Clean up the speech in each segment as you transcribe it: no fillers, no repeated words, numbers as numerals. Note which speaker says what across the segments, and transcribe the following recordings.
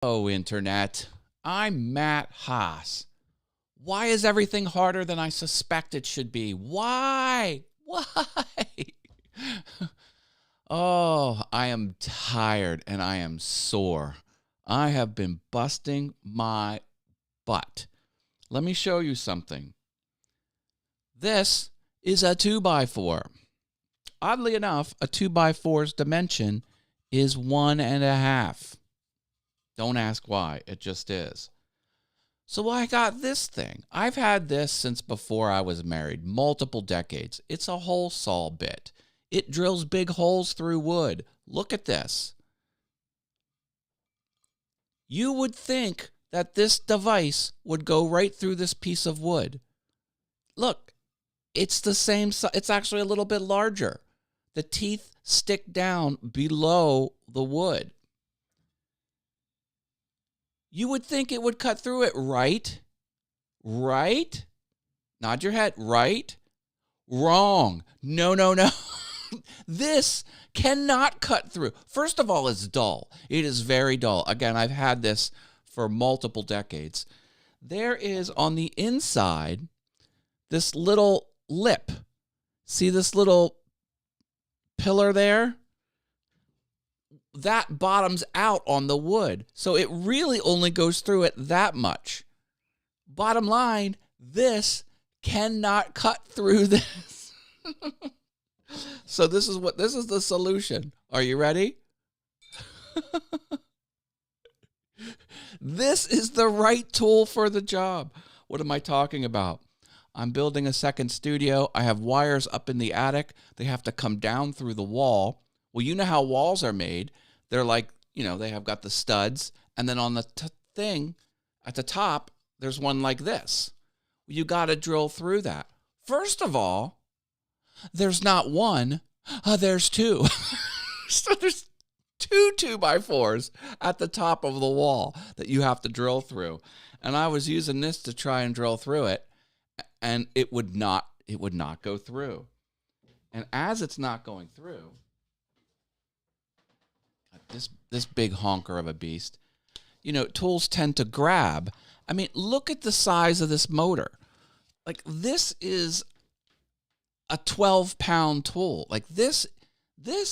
Speaker 1: Hello, Internet. I'm Matt Haas. Why is everything harder than I suspect it should be? Why? Why? Oh, I am tired and I am sore. I have been busting my butt. Let me show you something. This is a 2x4. Oddly enough, a 2x4's dimension is 1.5. Don't ask why, it just is. So I got this thing. I've had this since before I was married, multiple decades. It's a hole saw bit. It drills big holes through wood. Look at this. You would think that this device would go right through this piece of wood. Look, it's the same size. It's actually a little bit larger. The teeth stick down below the wood. You would think it would cut through it, right? Right? Nod your head. Right? Wrong. No. This cannot cut through. First of all, it's dull. It is very dull. Again, I've had this for multiple decades. There is on the inside this little lip. See this little pillar there? That bottoms out on the wood. So it really only goes through it that much. Bottom line, this cannot cut through this. So this is the solution. Are you ready? This is the right tool for the job. What am I talking about? I'm building a second studio. I have wires up in the attic. They have to come down through the wall. Well, you know how walls are made. They're like, they have got the studs. And then on the thing at the top, there's one like this. You got to drill through that. First of all, there's not one. There's two. So there's two 2x4s at the top of the wall that you have to drill through. And I was using this to try and drill through it. And it would not go through. And as it's not going through, this big honker of a beast, tools tend to grab. I mean, look at the size of this motor. Like, this is a 12-pound tool. Like, this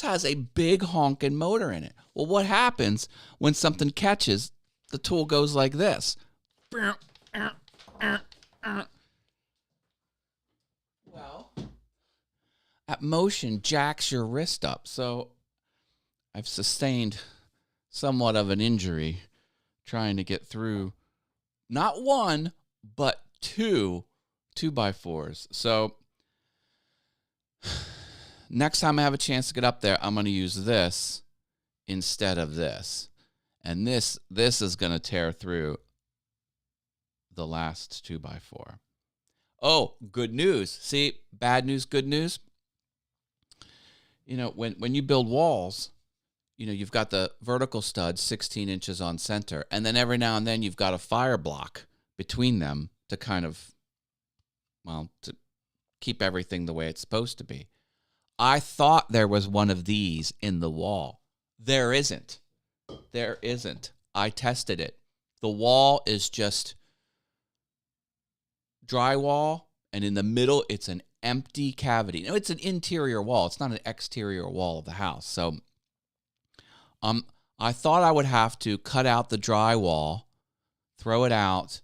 Speaker 1: has a big honking motor in it. Well, what happens when something catches? The tool goes like this. Well, that motion jacks your wrist up. So I've sustained somewhat of an injury trying to get through not one, but two 2x4s. So next time I have a chance to get up there, I'm going to use this instead of this. And this is going to tear through the last 2x4. Oh, good news. See, bad news, good news. When you build walls, you've got the vertical studs 16 inches on center, and then every now and then you've got a fire block between them to kind of, to keep everything the way it's supposed to be. I thought there was one of these in the wall. There isn't. There isn't. I tested it. The wall is just drywall, and in the middle it's an empty cavity. No, it's an interior wall. It's not an exterior wall of the house. So I thought I would have to cut out the drywall, throw it out,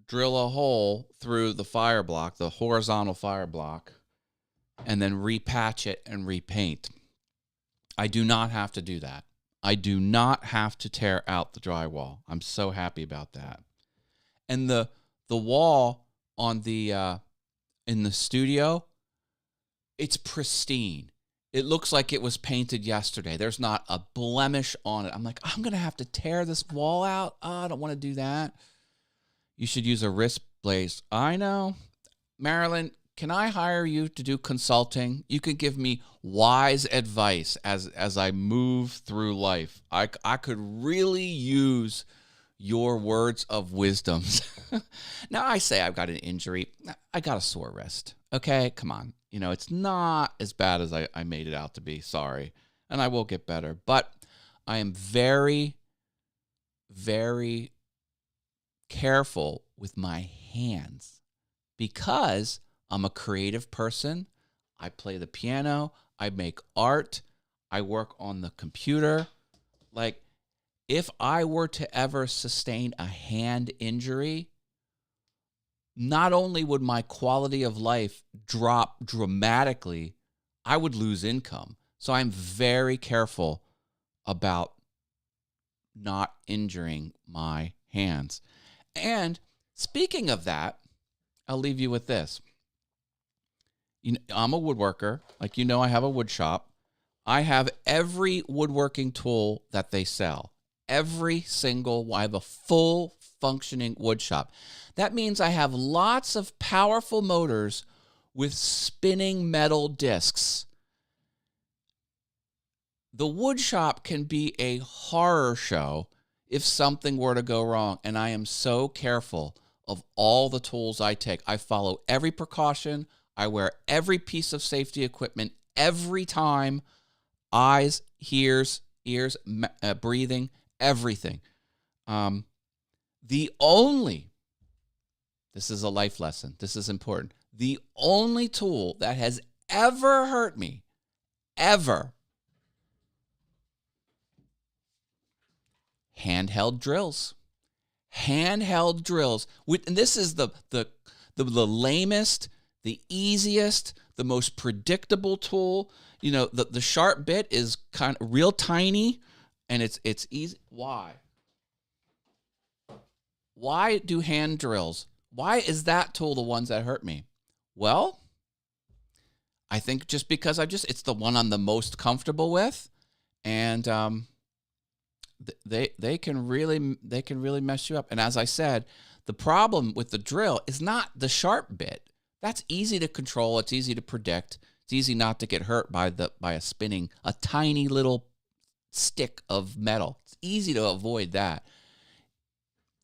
Speaker 1: drill a hole through the fire block, the horizontal fire block, and then repatch it and repaint. I do not have to do that. I do not have to tear out the drywall. I'm so happy about that. And the wall on the in the studio, it's pristine. It looks like it was painted yesterday. There's not a blemish on it. I'm like, I'm going to have to tear this wall out. Oh, I don't want to do that. You should use a wrist brace. I know. Marilyn, can I hire you to do consulting? You can give me wise advice as I move through life. I could really use your words of wisdom. Now, I say I've got an injury. I got a sore wrist. Okay, come on. It's not as bad as I made it out to be. Sorry. And I will get better. But am very, very careful with my hands because I'm a creative person. I play the piano. I make art. I work on the computer. Like, if I were to ever sustain a hand injury, not only would my quality of life drop dramatically, I would lose income. So I'm very careful about not injuring my hands. And speaking of that, I'll leave you with this. I'm a woodworker. Like, I have a wood shop. I have every woodworking tool that they sell. Every single, I have a full functioning wood shop. That means I have lots of powerful motors with spinning metal discs. The wood shop can be a horror show if something were to go wrong, and I am so careful of all the tools I take. I follow every precaution. I wear every piece of safety equipment every time. Eyes, ears, breathing, everything. This is a life lesson. This is important. The only tool that has ever hurt me, ever, handheld drills. Handheld drills. And this is the lamest, the easiest, the most predictable tool. The sharp bit is kind of real tiny, and it's easy. Why? Why do hand drills? Why is that tool the ones that hurt me? Well, I think just because it's the one I'm the most comfortable with, and they can really mess you up. And as I said, the problem with the drill is not the sharp bit. That's easy to control. It's easy to predict. It's easy not to get hurt by a tiny little stick of metal. It's easy to avoid that.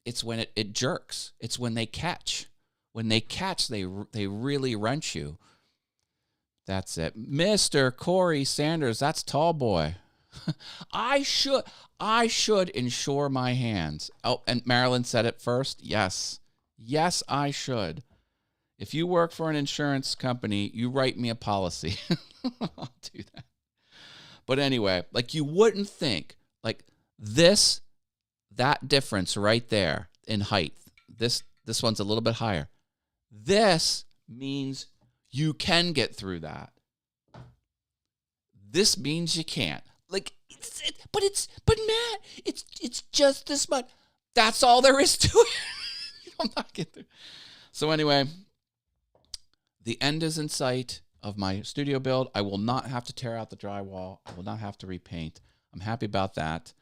Speaker 1: It's when it jerks. It's when they catch. When they catch, they really wrench you. That's it. Mr. Corey Sanders, that's tall boy. I should insure my hands. Oh, and Marilyn said it first. Yes, I should. If you work for an insurance company, you write me a policy. I'll do that. But anyway, like, you wouldn't think, like, that difference right there in height. This one's a little bit higher. This means you can get through that. This means you can't. Like, but Matt, it's just this much. That's all there is to it. I'm not getting. So anyway, the end is in sight of my studio build. I will not have to tear out the drywall. I will not have to repaint. I'm happy about that.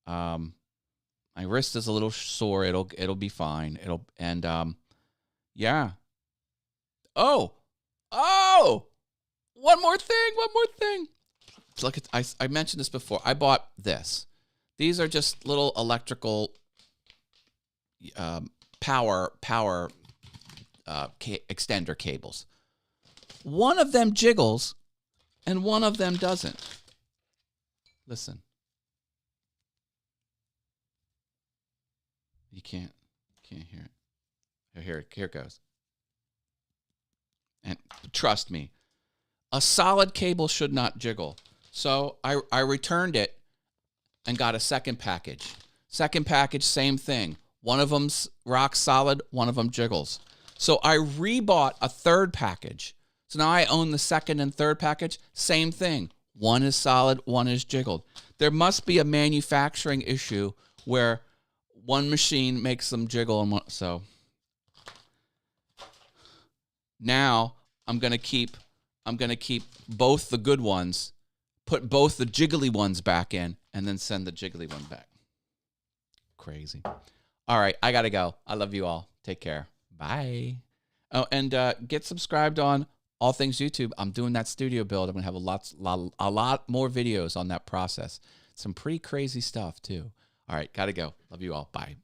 Speaker 1: My wrist is a little sore. It'll be fine. Yeah. Oh, one more thing. Look, I mentioned this before. I bought this. These are just little electrical power extender cables. One of them jiggles, and one of them doesn't. Listen. You can't hear it. Here it goes. And trust me, a solid cable should not jiggle. So I returned it and got a second package. Second package, same thing. One of them's rock solid, one of them jiggles. So I rebought a third package. So now I own the second and third package. Same thing. One is solid, one is jiggled. There must be a manufacturing issue where one machine makes them jiggle, and so now I'm gonna keep both the good ones, put both the jiggly ones back in, and then send the jiggly one back. Crazy. All right, I gotta go. I love you all. Take care. Bye. Oh, and get subscribed on All Things YouTube. I'm doing that studio build. I'm gonna have a lot more videos on that process. Some pretty crazy stuff too. All right, gotta go. Love you all. Bye.